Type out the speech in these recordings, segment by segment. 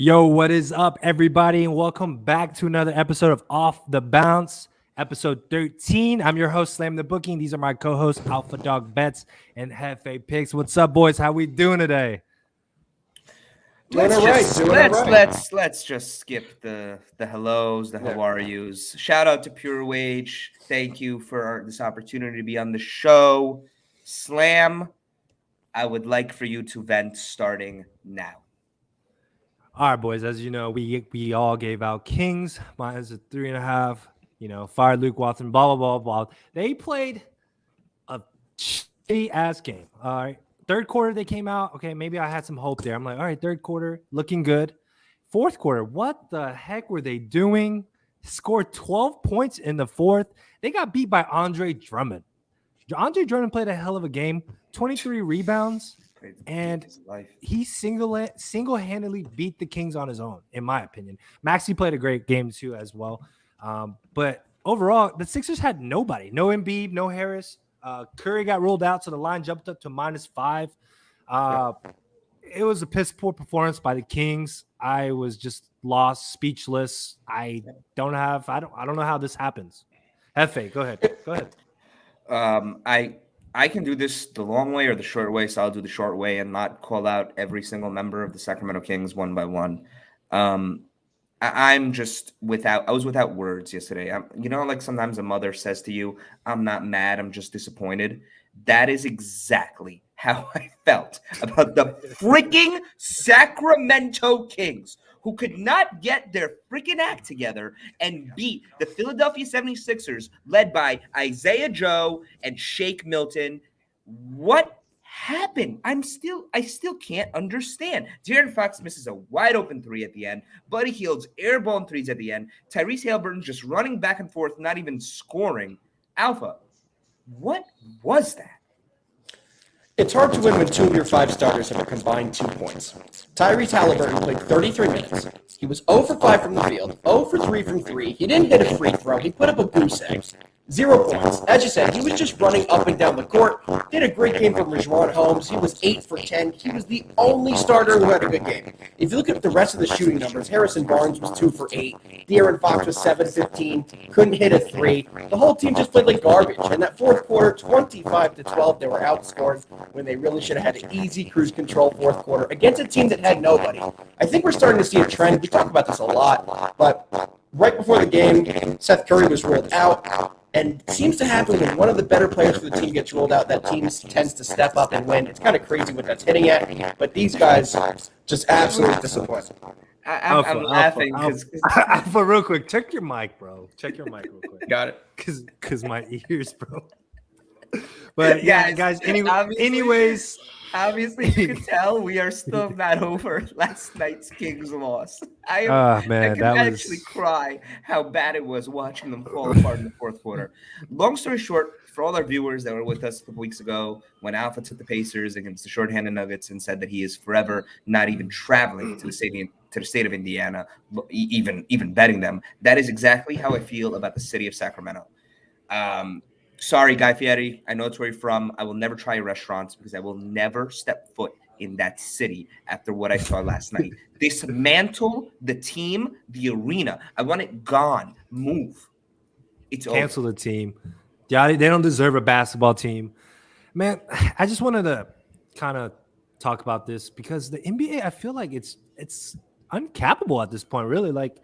Yo, what is up, everybody? And welcome back to another episode of Off the Bounce, episode 13. I'm your host, Slam the Booking. These are my co-hosts, Alpha Dog Bets and Hefe Picks. What's up, boys? How we doing today? Let's just skip the hellos, the how are yous. Shout out to Pure Wage. Thank you for this opportunity to be on the show. Slam, I would like for you to vent starting now. All right, boys. As you know, we all gave out Kings. Mine is a 3.5. Fired Luke Watson. Blah blah blah blah. They played a shitty ass game. All right. Third quarter, they came out. Okay, maybe I had some hope there. I'm like, all right, third quarter, looking good. Fourth quarter, what the heck were they doing? Scored 12 points in the fourth. They got beat by Andre Drummond. Andre Drummond played a hell of a game. 23 rebounds. And he single-handedly beat the Kings on his own, in my opinion. Maxey played a great game, too, as well. But overall, the Sixers had nobody. No Embiid, no Harris. Curry got ruled out, so the line jumped up to -5. It was a piss-poor performance by the Kings. I was just lost, speechless. I don't know how this happens. Hefe, go ahead. I can do this the long way or the short way, so I'll do the short way and not call out every single member of the Sacramento Kings one by one. I was without words yesterday. Like sometimes a mother says to you, I'm not mad, I'm just disappointed. That is exactly how I felt about the freaking Sacramento Kings, who could not get their freaking act together and beat the Philadelphia 76ers, led by Isaiah Joe and Shake Milton. What happened? I still can't understand. De'Aaron Fox misses a wide open three at the end. Buddy Hield's airball threes at the end. Tyrese Haliburton just running back and forth, not even scoring. Alpha, what was that? It's hard to win when two of your five starters have a combined 2 points. Tyrese Haliburton played 33 minutes. He was 0 for 5 from the field, 0 for 3 from 3. He didn't hit a free throw. He put up a goose egg. 0 points. As you said, he was just running up and down the court. Did a great game from Rijuan Holmes. He was 8 for 10. He was the only starter who had a good game. If you look at the rest of the shooting numbers, Harrison Barnes was 2 for 8. De'Aaron Fox was 7-15. Couldn't hit a 3. The whole team just played like garbage. And that fourth quarter, 25-12, they were outscored when they really should have had an easy cruise control fourth quarter against a team that had nobody. I think we're starting to see a trend. We talk about this a lot, but right before the game, Seth Curry was ruled out. And it seems to happen when one of the better players for the team gets ruled out, that team tends to step up and win. It's kind of crazy what that's hitting at, but these guys just absolutely disappointing. I'm laughing because Alpha, real quick, check your mic, bro. Check your mic real quick. Got it. Because my ears, bro. But yeah, guys. Anyways, obviously you can tell we are still not over last night's Kings loss. I can actually cry how bad it was watching them fall apart in the fourth quarter. Long story short, for all our viewers that were with us a couple weeks ago when Alpha took the Pacers against the shorthanded Nuggets and said that he is forever not even traveling to the state of Indiana, even betting them, that is exactly how I feel about the city of Sacramento. Sorry, Guy Fieri. I know it's where you're from. I will never try restaurants because I will never step foot in that city after what I saw last night. Dismantle the team, the arena. I want it gone. Move. It's cancel the team. Yeah, they don't deserve a basketball team. Man, I just wanted to kind of talk about this because the NBA, I feel like it's uncappable at this point, really. Like,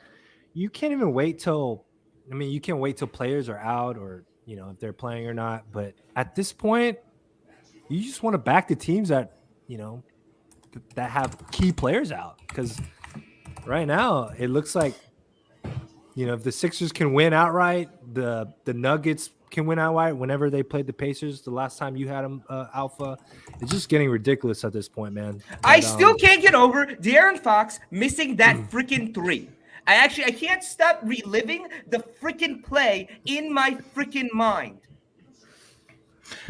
you can't even wait till you can wait till players are out or if they're playing or not. But at this point, you just want to back the teams that, that have key players out. Because right now, it looks like, if the Sixers can win outright, the Nuggets can win outright whenever they played the Pacers the last time you had them, Alpha. It's just getting ridiculous at this point, man. I still can't get over De'Aaron Fox missing that freaking 3. I can't stop reliving the freaking play in my freaking mind.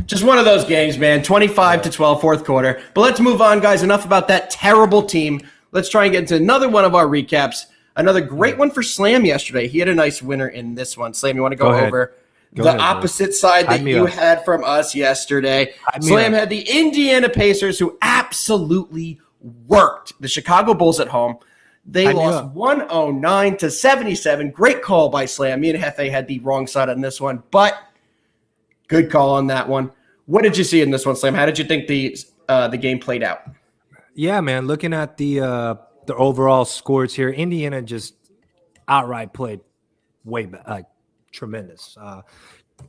Just one of those games, man. 25-12, fourth quarter. But let's move on, guys. Enough about that terrible team. Let's try and get into another one of our recaps. Another great one for Slam yesterday. He had a nice winner in this one. Slam, you want to go over the opposite side that you had from us yesterday? Slam had the Indiana Pacers, who absolutely worked the Chicago Bulls at home. They Hype me lost up. 109 to 77. Great call by Slam. Me and Hefe had the wrong side on this one, but good call on that one. What did you see in this one, Slam? How did you think the game played out? Yeah, man. Looking at the overall scores here, Indiana just outright played like tremendous.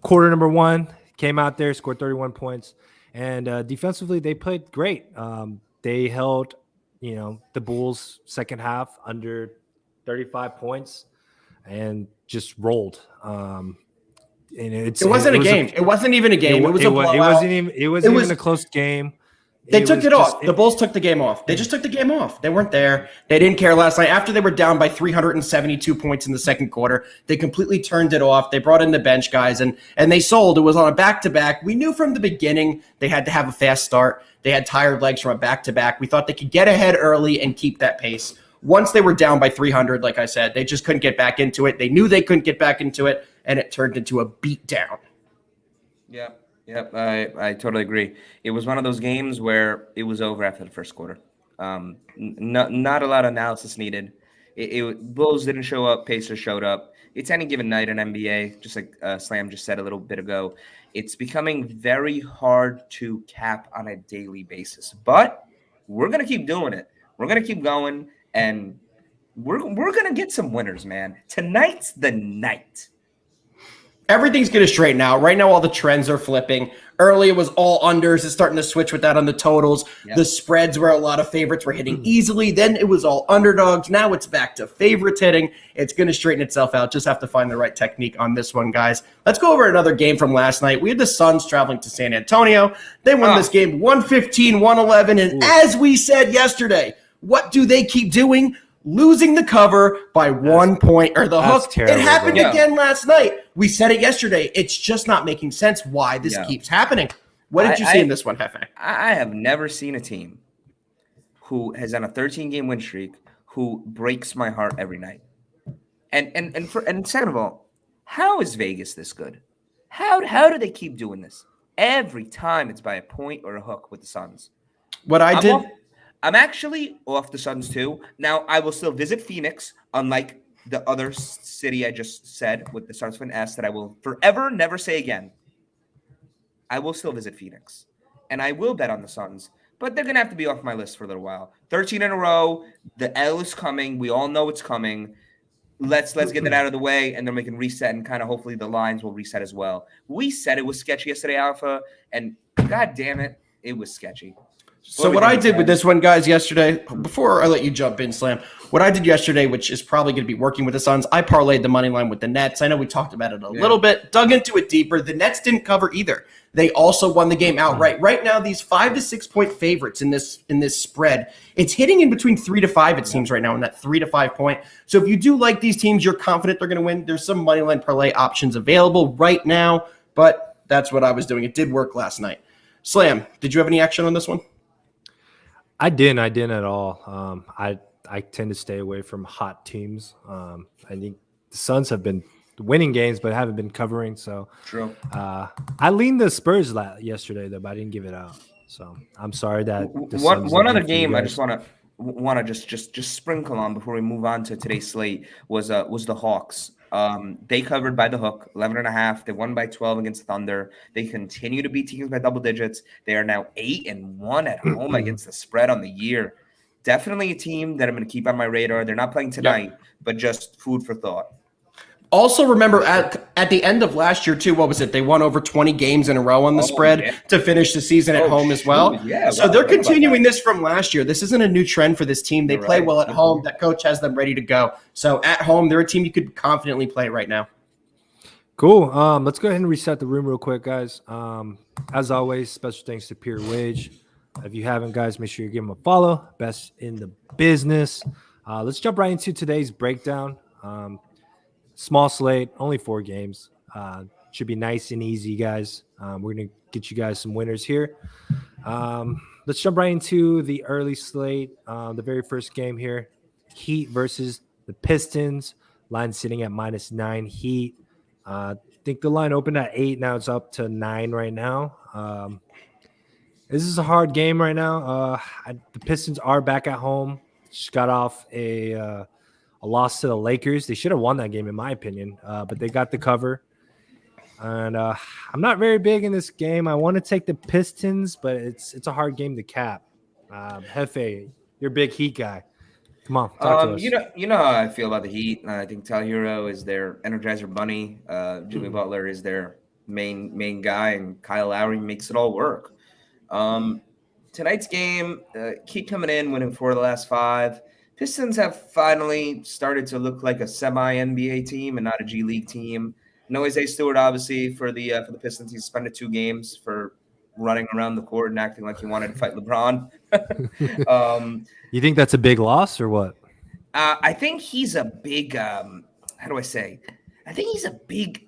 Quarter number one came out there, scored 31 points, and defensively they played great. They held, the Bulls second half under 35 points and just rolled. And It wasn't a game. It wasn't even a game. It was a blowout. It wasn't even a close game. They took was it just- off. The Bulls took the game off. They just took the game off. They weren't there. They didn't care last night. After they were down by 372 points in the second quarter, they completely turned it off. They brought in the bench guys, and they sold. It was on a back-to-back. We knew from the beginning they had to have a fast start. They had tired legs from a back-to-back. We thought they could get ahead early and keep that pace. Once they were down by 300, like I said, they just couldn't get back into it. They knew they couldn't get back into it, and it turned into a beatdown. Yep, I totally agree. It was one of those games where it was over after the first quarter. Not a lot of analysis needed. Bulls didn't show up, Pacers showed up. It's any given night in NBA, just like Slam just said a little bit ago. It's becoming very hard to cap on a daily basis, but we're gonna keep doing it. We're gonna keep going, and we're gonna get some winners, man. Tonight's the night. Everything's going to straighten out. Right now, all the trends are flipping. Early, it was all unders. It's starting to switch with that on the totals. Yep. The spreads where a lot of favorites were hitting easily. Then it was all underdogs. Now it's back to favorites hitting. It's going to straighten itself out. Just have to find the right technique on this one, guys. Let's go over another game from last night. We had the Suns traveling to San Antonio. They won this game 115-111. And as we said yesterday, what do they keep doing? Losing the cover by 1 point or the hook. terrible, It happened bro. again last night. We said it yesterday. It's just not making sense why this keeps happening. What did you see in this one, Hefe? I have never seen a team who has on a 13-game win streak who breaks my heart every night. And second of all, how is Vegas this good? How do they keep doing this? Every time it's by a point or a hook with the Suns. What I did. I'm actually off the Suns too. Now, I will still visit Phoenix, unlike the other city I just said with the Suns with an S that I will forever never say again. I will still visit Phoenix, and I will bet on the Suns, but they're going to have to be off my list for a little while. 13 in a row. The L is coming. We all know it's coming. Let's get that out of the way, and then we can reset, and kind of hopefully the lines will reset as well. We said it was sketchy yesterday, Alpha, and God damn it, it was sketchy. So what I did with this one, guys, yesterday, before I let you jump in, Slam, what I did yesterday, which is probably going to be working with the Suns, I parlayed the money line with the Nets. I know we talked about it a little bit, dug into it deeper. The Nets didn't cover either. They also won the game outright. Right now, these 5 to 6 point favorites in this spread, it's hitting in between 3 to 5, it seems right now, in that 3 to 5 point. So if you do like these teams, you're confident they're going to win. There's some money line parlay options available right now, but that's what I was doing. It did work last night. Slam, did you have any action on this one? I didn't at all. I tend to stay away from hot teams. I think the Suns have been winning games, but haven't been covering. So True. I leaned the Spurs yesterday, though, but I didn't give it out. So I'm sorry that the Suns One didn't other for you game I guys. just want to just sprinkle on before we move on to today's slate was the Hawks. They covered by the hook, 11.5. They won by 12 against Thunder. They continue to beat teams by double digits. They are now 8-1 at home against the spread on the year. Definitely a team that I'm going to keep on my radar. They're not playing tonight, but just food for thought. Also, remember at the end of last year, too, what was it? They won over 20 games in a row on the spread to finish the season at home as well. Yeah, so they're continuing this from last year. This isn't a new trend for this team. They You're play right. well at home. That coach has them ready to go. So at home, they're a team you could confidently play right now. Cool. Let's go ahead and reset the room real quick, guys. As always, special thanks to Pure Wage. If you haven't, guys, make sure you give them a follow. Best in the business. Let's jump right into today's breakdown. Small slate, only 4 games. Should be nice and easy, guys. We're going to get you guys some winners here. Let's jump right into the early slate. The very first game here, Heat versus the Pistons. Line sitting at -9 Heat. I think the line opened at 8. Now it's up to 9 right now. This is a hard game right now. The Pistons are back at home. Just got off a loss to the Lakers. They should have won that game, in my opinion, but they got the cover. And I'm not very big in this game. I want to take the Pistons, but it's a hard game to cap. Hefe, you're a big Heat guy. Come on, talk to us. You know how I feel about the Heat. I think Tyler Hero is their Energizer Bunny. Jimmy Butler is their main guy, and Kyle Lowry makes it all work. Tonight's game, Heat coming in, winning 4 of the last 5. Pistons have finally started to look like a semi-NBA team and not a G League team. No Isaiah Stewart, obviously, for the Pistons. He suspended 2 games for running around the court and acting like he wanted to fight LeBron. You think that's a big loss or what? I think he's a big how do I say? I think he's a big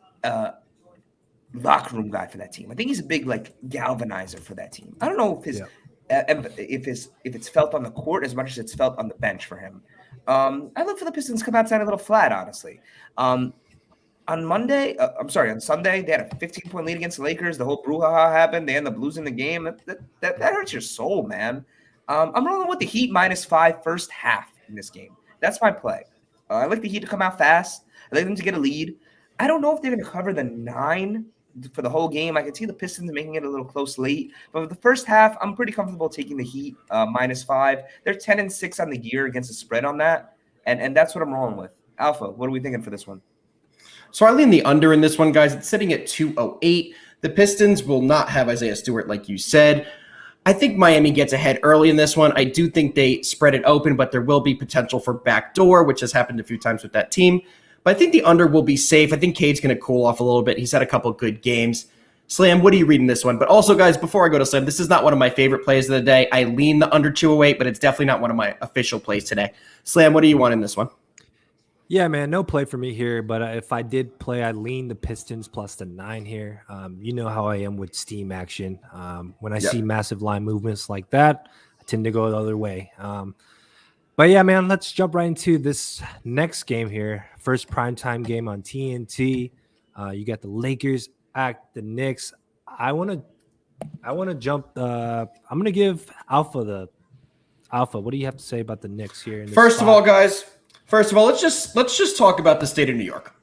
locker room guy for that team. I think he's a big like galvanizer for that team. I don't know if it's felt on the court as much as it's felt on the bench for him. I look for the Pistons to come outside a little flat, honestly. On Sunday, they had a 15-point lead against the Lakers. The whole brouhaha happened. They ended up losing the game. That hurts your soul, man. I'm rolling with the Heat -5 first half in this game. That's my play. I like the Heat to come out fast. I like them to get a lead. I don't know if they're going to cover the 9 for the whole game. I can see the Pistons making it a little close late. But for the first half, I'm pretty comfortable taking the Heat -5. They're 10-6 on the year against the spread on that. And that's what I'm rolling with. Alpha, what are we thinking for this one? So I lean the under in this one, guys. It's sitting at 208. The Pistons will not have Isaiah Stewart, like you said. I think Miami gets ahead early in this one. I do think they spread it open, but there will be potential for backdoor, which has happened a few times with that team. But I think the under will be safe. I think Cade's going to cool off a little bit. He's had a couple good games. Slam, what are you reading this one? But also, guys, before I go to Slam, this is not one of my favorite plays of the day. I lean the under 208, but it's definitely not one of my official plays today. Slam, what do you want in this one? Yeah, man, no play for me here. But if I did play, I'd lean the Pistons plus the 9 here. You know how I am with steam action. When I see massive line movements like that, I tend to go the other way. But yeah, man, let's jump right into this next game here. First primetime game on TNT. You got the Lakers at the Knicks. I want to jump. I'm going to give Alpha the Alpha. What do you have to say about the Knicks here? In this First spot? of all, guys. Let's just talk about the state of New York.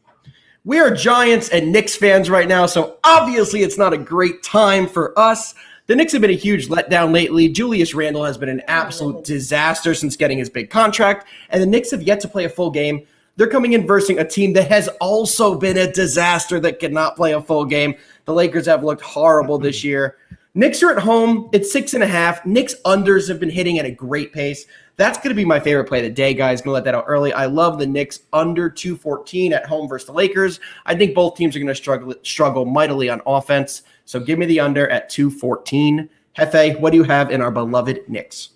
We are Giants and Knicks fans right now, so obviously it's not a great time for us. The Knicks have been a huge letdown lately. Julius Randle has been an absolute disaster since getting his big contract, and the Knicks have yet to play a full game. They're coming in versus a team that has also been a disaster that cannot play a full game. The Lakers have looked horrible this year. Knicks are at home. It's 6.5. Knicks unders have been hitting at a great pace. That's going to be my favorite play of the day, guys. Going to let that out early. I love the Knicks under 214 at home versus the Lakers. I think both teams are going to struggle mightily on offense. So give me the under at 214. Hefe, what do you have in our beloved Knicks?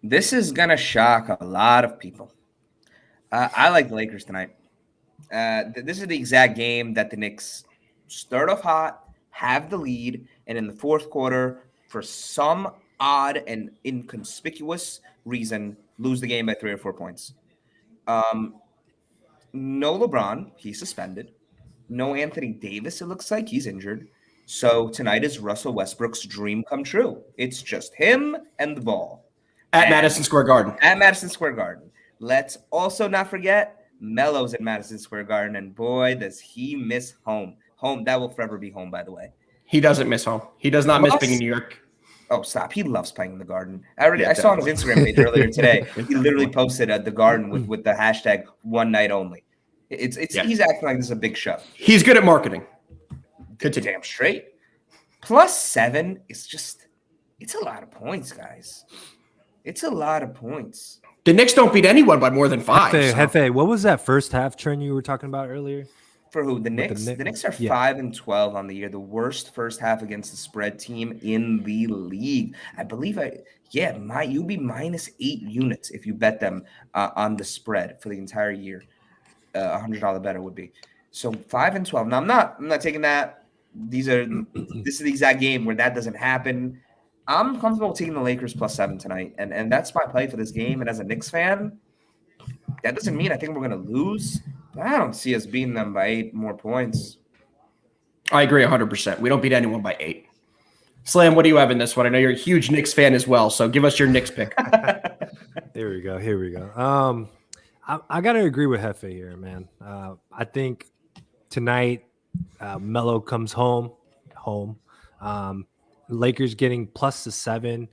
This is going to shock a lot of people. I like the Lakers tonight. This is the exact game that the Knicks start off hot, have the lead, and in the fourth quarter, for some odd and inconspicuous reason, lose the game by 3 or 4 points. No LeBron, he's suspended. No Anthony Davis, it looks like he's injured. So tonight is Russell Westbrook's dream come true. It's just him and the ball. At Madison Square Garden. At Madison Square Garden. Let's also not forget Melo's at Madison Square Garden, and boy, does he miss home. Home, that will forever be home, by the way. He doesn't miss home. He does not miss being in New York. Oh, stop. He loves playing in the Garden. I saw on his Instagram page earlier today. He literally posted at the Garden with the hashtag one night only. He's acting like this is a big show. He's good at marketing. Continue. Damn straight. +7 is just, it's a lot of points, guys. It's a lot of points. The Knicks don't beat anyone by more than 5. Hefe, what was that first half trend you were talking about earlier? For who? The Knicks? The Knicks are 5-12 on the year, the worst first half against the spread team in the league. I believe you'd be -8 units if you bet them on the spread for the entire year. $100 better would be. So 5-12. Now I'm not taking that. This is the exact game where that doesn't happen. I'm comfortable taking the Lakers +7 tonight, and that's my play for this game. And as a Knicks fan, that doesn't mean I think we're going to lose. But I don't see us beating them by 8 more points. I agree 100%. We don't beat anyone by 8. Slam, what do you have in this one? I know you're a huge Knicks fan as well, so give us your Knicks pick. Here we go. Here we go. I gotta agree with Hefe here, man. I think tonight, Melo comes home. Lakers getting plus the 7.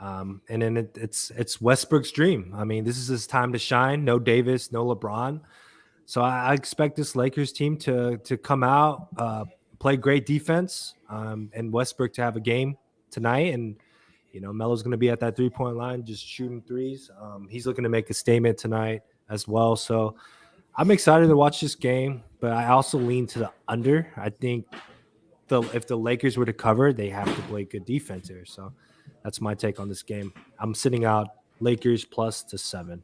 And then it's Westbrook's dream. I mean, this is his time to shine. No Davis, no LeBron. So I expect this Lakers team to come out, play great defense, and Westbrook to have a game tonight. And Melo's going to be at that 3-point line, just shooting threes. He's looking to make a statement tonight as well. So I'm excited to watch this game, but I also lean to the under. I think if the Lakers were to cover, they have to play good defense here. So that's my take on this game. I'm sitting out Lakers plus the 7.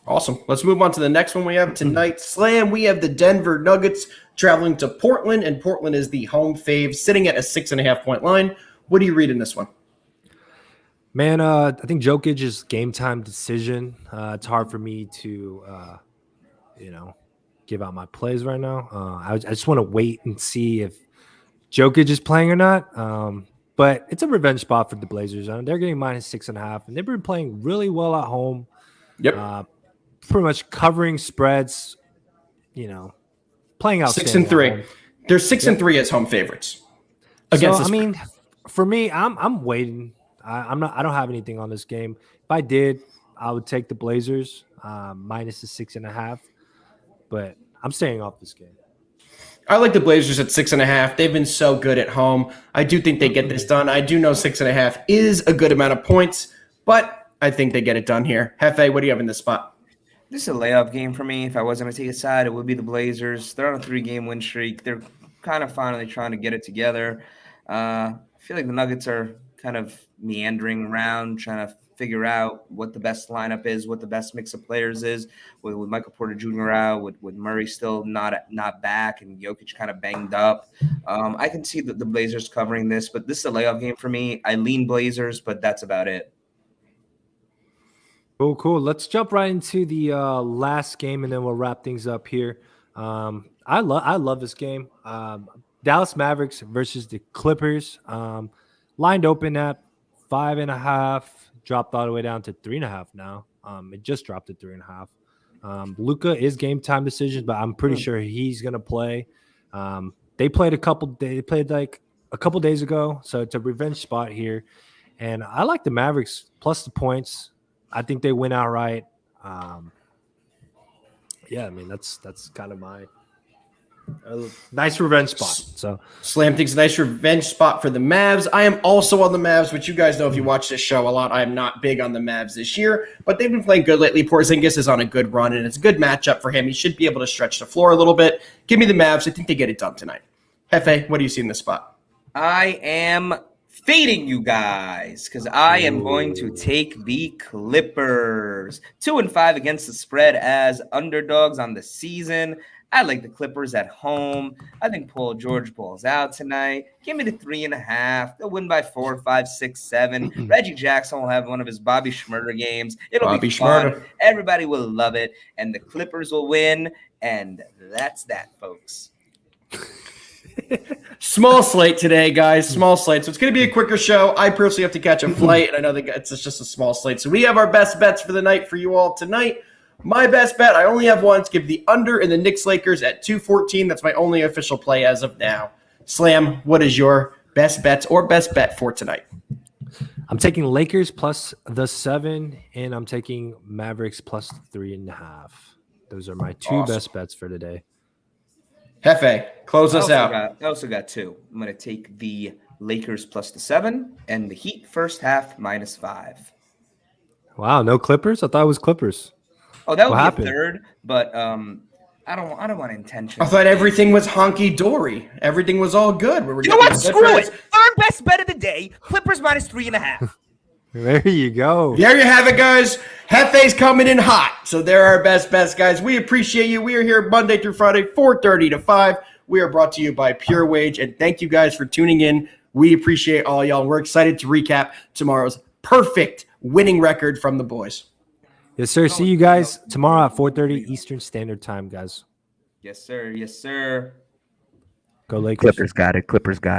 Awesome. Let's move on to the next one we have tonight. Slam, we have the Denver Nuggets traveling to Portland, and Portland is the home fave, sitting at a 6.5-point line. What do you read in this one? Man, I think Jokic's game time decision. It's hard for me to, give out my plays right now. I just want to wait and see if Jokic is playing or not. But it's a revenge spot for the Blazers. They're getting minus 6.5, and they've been playing really well at home. Yep. Pretty much covering spreads. Playing out 6-3. They're 6-3 as home favorites. So, for me, I'm waiting. I don't have anything on this game. If I did, I would take the Blazers minus the 6.5. But I'm staying off this game. I like the Blazers at 6.5. They've been so good at home. I do think they get this done. I do know 6.5 is a good amount of points, but I think they get it done here. Hefe, what do you have in this spot? This is a layup game for me. If I wasn't going to take a side, it would be the Blazers. They're on a 3-game win streak. They're kind of finally trying to get it together. I feel like the Nuggets are kind of meandering around, trying to figure out what the best lineup is, what the best mix of players is, with Michael Porter Jr. out, with Murray still not back, and Jokic kind of banged up. I can see the Blazers covering this, but this is a layup game for me. I lean Blazers, but that's about it. Cool. Let's jump right into the last game, and then we'll wrap things up here. I love this game. Dallas Mavericks versus the Clippers. Lined open at 5.5, dropped all the way down to 3.5 now. It just dropped to 3.5. Luka is game time decision, but I'm pretty sure he's gonna play. They played like a couple days ago, so it's a revenge spot here. And I like the Mavericks plus the points. I think they win outright. That's kind of my nice revenge spot. So Slam thinks a nice revenge spot for the Mavs. I am also on the Mavs, which you guys know if you watch this show a lot, I am not big on the Mavs this year, but they've been playing good lately. Porzingis is on a good run, and it's a good matchup for him. He should be able to stretch the floor a little bit. Give me the Mavs. I think they get it done tonight. Hefe, what do you see in this spot? I am fading you guys because I am going to take the Clippers. 2-5 against the spread as underdogs on the season. I like the Clippers at home. I think Paul George balls out tonight. Give me the 3.5. They'll win by 4, 5, 6, 7. Reggie Jackson will have one of his Bobby Schmurder games. It'll be fun. Everybody will love it. And the Clippers will win. And that's that, folks. Small slate today, guys. Small slate. So it's going to be a quicker show. I personally have to catch a flight, and I know it's just a small slate. So we have our best bets for the night for you all tonight. My best bet, I only have one. It's give the under in the Knicks-Lakers at 214. That's my only official play as of now. Slam, what is your best bets or best bet for tonight? I'm taking Lakers plus the 7, and I'm taking Mavericks plus 3.5. Those are my two best bets for today. Hefe, close us out. I also got 2. I'm going to take the Lakers plus the 7 and the Heat first half minus 5. Wow, no Clippers? I thought it was Clippers. Oh, that would be a third, but I don't want to intention. I thought everything was honky dory. Everything was all good. You know what? Screw it. Third best bet of the day. Clippers minus 3.5. There you go. There you have it, guys. Hefe's coming in hot. So there are our best bets, guys. We appreciate you. We are here Monday through Friday, 4:30 to 5. We are brought to you by Pure Wage, and thank you guys for tuning in. We appreciate all y'all. We're excited to recap tomorrow's perfect winning record from the boys. Yes, sir. See you guys tomorrow at 4:30 Eastern Standard Time, guys. Yes, sir. Yes, sir. Go Lakers. Clippers got it.